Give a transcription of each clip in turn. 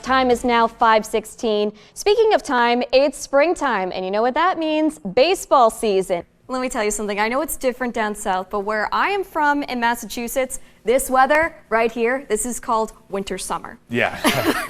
Time is now 5:16. Speaking of time, it's springtime, and you know what that means? Baseball season. Let me tell you something. I know it's different down south, but where I am from in Massachusetts, this weather right here, this is called winter summer. Yeah.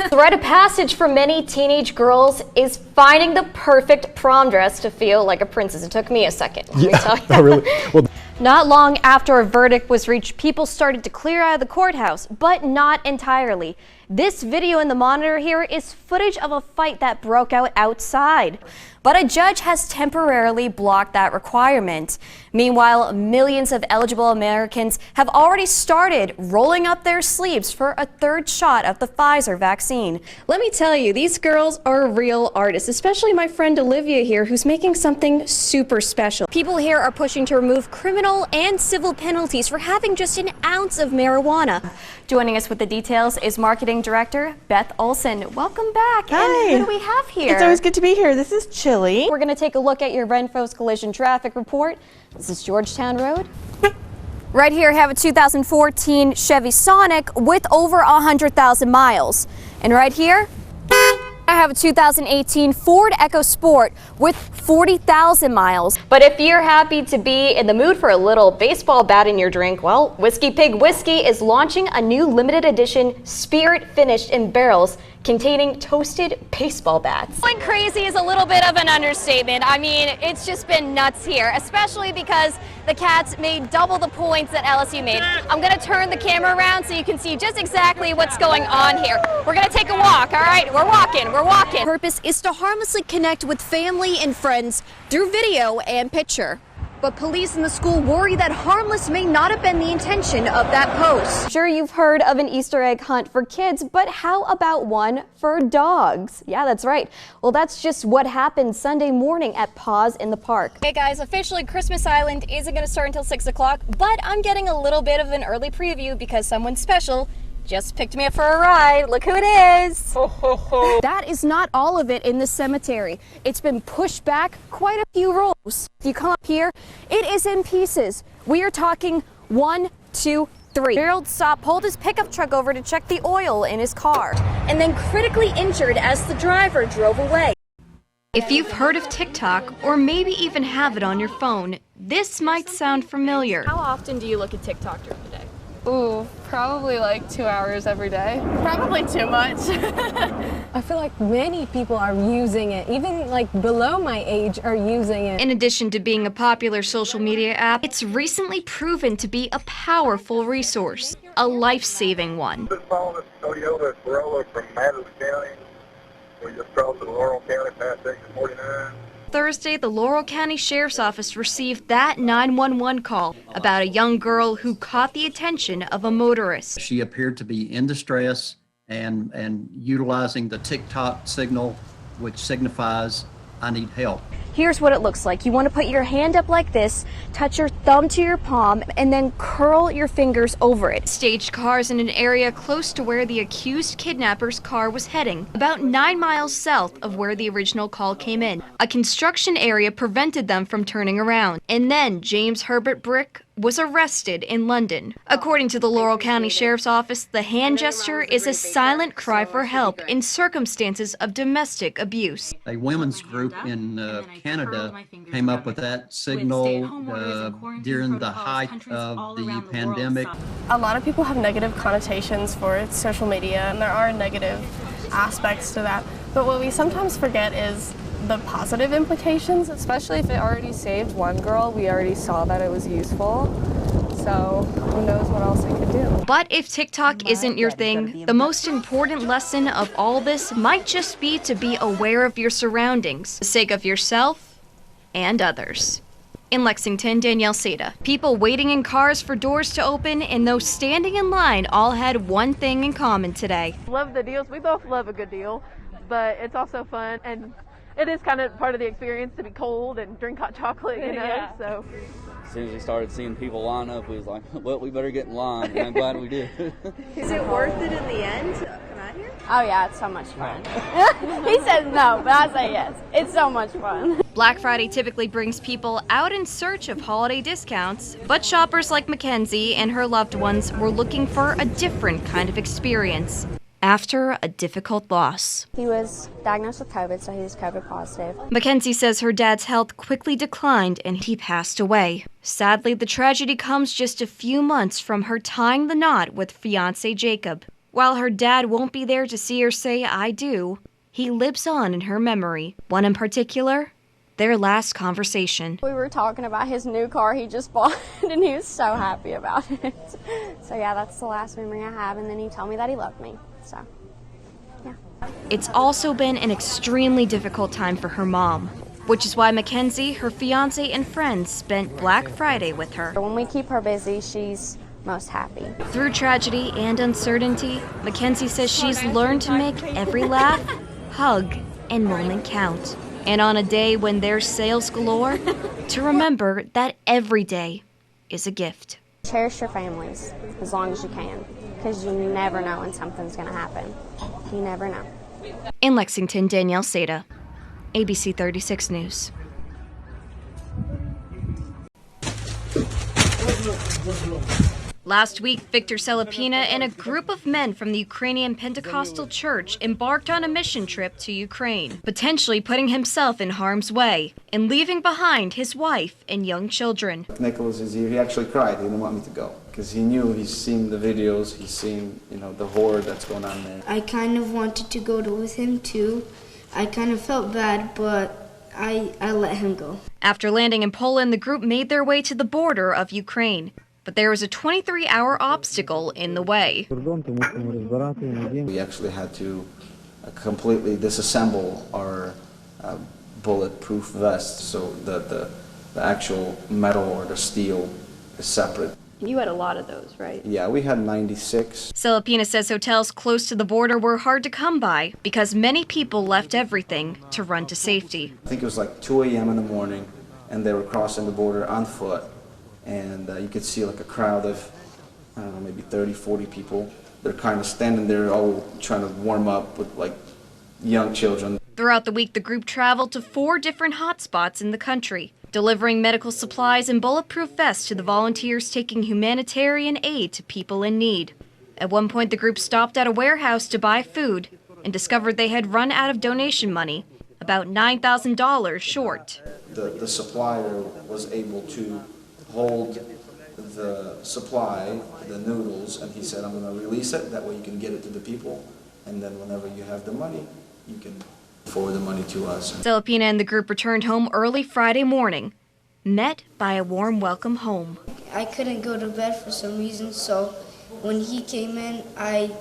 The rite of passage for many teenage girls is finding the perfect prom dress to feel like a princess. It took me a second, let me tell you. Oh, really? Well, not long after a verdict was reached, people started to clear out of the courthouse, but not entirely. This video in the monitor here is footage of a fight that broke out outside. But a judge has temporarily blocked that requirement. Meanwhile, millions of eligible Americans have already started rolling up their sleeves for a third shot of the Pfizer vaccine. Let me tell you, these girls are real artists, especially my friend Olivia here, who's making something super special. People here are pushing to remove criminal and civil penalties for having just an ounce of marijuana. Joining us with the details is Marketing Director Beth Olson. Welcome back. Hi. And who do we have here? It's always good to be here. This is Chili. We're going to take a look at your Renfro's collision traffic report. This is Georgetown Road. Right here, I have a 2014 Chevy Sonic with over 100,000 miles. And right here, I have a 2018 Ford EcoSport with 40,000 miles. But if you're happy to be in the mood for a little baseball bat in your drink, well, Whiskey Pig Whiskey is launching a new limited edition spirit finished in barrels containing toasted baseball bats. Going crazy is a little bit of an understatement. I mean, it's just been nuts here, especially because the Cats made double the points that LSU made. I'm gonna turn the camera around so you can see just exactly what's going on here. We're gonna take a walk, all right? We're walking. Purpose is to harmlessly connect with family and friends through video and picture. But police in the school worry that harmless may not have been the intention of that post. Sure, you've heard of an Easter egg hunt for kids, but how about one for dogs? Yeah, that's right. Well, that's just what happened Sunday morning at Paws in the Park. Hey guys, officially Christmas Island isn't going to start until 6 o'clock, but I'm getting a little bit of an early preview because someone special just picked me up for a ride. Look who it is. That is not all of it in the cemetery. It's been pushed back quite a few rows. If you come up here, it is in pieces. We are talking 1, 2, 3. Gerald Stopp pulled his pickup truck over to check the oil in his car and then critically injured as the driver drove away. If you've heard of TikTok or maybe even have it on your phone, this might sound familiar. How often do you look at TikTok during the day? Ooh, probably like 2 hours every day. Probably too much. I feel like many people are using it, even like below my age are using it. In addition to being a popular social media app, it's recently proven to be a powerful resource, a life-saving one. Just following this Toyota Corolla from Madison County. We just crossed the Laurel County past exit 49. Thursday, the Laurel County Sheriff's Office received that 911 call about a young girl who caught the attention of a motorist. She appeared to be in distress and utilizing the TikTok signal, which signifies I need help. Here's what it looks like. You want to put your hand up like this, touch your thumb to your palm, and then curl your fingers over it. Staged cars in an area close to where the accused kidnapper's car was heading, about 9 miles south of where the original call came in. A construction area prevented them from turning around. And then James Herbert Brick was arrested in London. According to the Laurel County Sheriff's Office, the hand gesture is a silent cry for help in circumstances of domestic abuse. A women's group in Canada came up with that signal during the height of the pandemic. A lot of people have negative connotations for social media, and there are negative aspects to that. But what we sometimes forget is the positive implications. Especially if it already saved one girl, we already saw that it was useful. So who knows what else it could do. But if TikTok isn't your thing, the most important lesson of all this might just be to be aware of your surroundings, for the sake of yourself and others. In Lexington, Danielle Saitta. People waiting in cars for doors to open and those standing in line all had one thing in common today. Love the deals. We both love a good deal, but it's also fun, and it is kind of part of the experience to be cold and drink hot chocolate, you know, yeah. So. As soon as we started seeing people line up, we was like, well, we better get in line, and I'm glad we did. Is it worth it in the end to come out here? Oh yeah, it's so much fun. He says no, but I say yes. It's so much fun. Black Friday typically brings people out in search of holiday discounts, but shoppers like Mackenzie and her loved ones were looking for a different kind of experience. after a difficult loss. He was diagnosed with COVID, so he was COVID positive. Mackenzie says her dad's health quickly declined and he passed away. Sadly, the tragedy comes just a few months from her tying the knot with fiancé Jacob. While her dad won't be there to see her say "I do," he lives on in her memory. One in particular, their last conversation. We were talking about his new car he just bought, and he was so happy about it. So yeah, that's the last memory I have, and then he told me that he loved me. So, yeah. It's also been an extremely difficult time for her mom, which is why Mackenzie, her fiancé, and friends spent Black Friday with her. When we keep her busy, she's most happy. Through tragedy and uncertainty, Mackenzie says she's learned to make every laugh, hug, and moment count. And on a day when there's sales galore, to remember that every day is a gift. Cherish your families as long as you can, because you never know when something's going to happen. You never know. In Lexington, Danielle Saitta, ABC 36 News. Last week, Victor Selipina and a group of men from the Ukrainian Pentecostal Church embarked on a mission trip to Ukraine, potentially putting himself in harm's way and leaving behind his wife and young children. Nicholas is here. He actually cried. He didn't want me to go because he knew. He's seen the videos. He's seen, the horror that's going on there. I kind of wanted to go with him too. I kind of felt bad, but I let him go. After landing in Poland, the group made their way to the border of Ukraine. But there was a 23-hour obstacle in the way. We actually had to completely disassemble our bulletproof vest, so the actual metal or the steel is separate. You had a lot of those, right? Yeah, we had 96. Selipina says hotels close to the border were hard to come by because many people left everything to run to safety. I think it was like 2 a.m. in the morning, and they were crossing the border on foot. And you could see like a crowd of, I don't know, maybe 30, 40 people. They're kind of standing there all trying to warm up with like young children. Throughout the week, the group traveled to 4 different hotspots in the country, delivering medical supplies and bulletproof vests to the volunteers taking humanitarian aid to people in need. At one point, the group stopped at a warehouse to buy food and discovered they had run out of donation money, about $9,000 short. The supplier was able to hold the supply, the noodles, and he said, I'm going to release it, that way you can get it to the people, and then whenever you have the money, you can forward the money to us. Selipina and the group returned home early Friday morning, met by a warm welcome home. I couldn't go to bed for some reason, so when he came in, I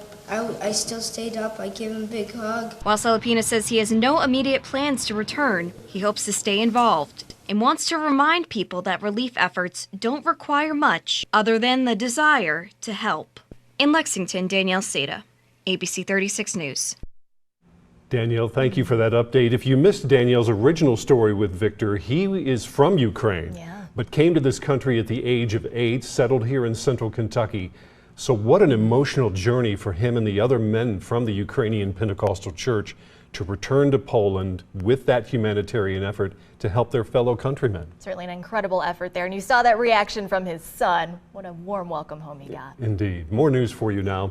still stayed up. I gave him a big hug. While Selipina says he has no immediate plans to return, he hopes to stay involved and wants to remind people that relief efforts don't require much other than the desire to help. In Lexington, Danielle Saitta, ABC 36 News. Danielle, thank you for that update. If you missed Danielle's original story with Victor, he is from Ukraine, but came to this country at the age of 8, settled here in central Kentucky. So what an emotional journey for him and the other men from the Ukrainian Pentecostal Church to return to Poland with that humanitarian effort to help their fellow countrymen. Certainly an incredible effort there, and you saw that reaction from his son. What a warm welcome home he got. Indeed. More news for you now.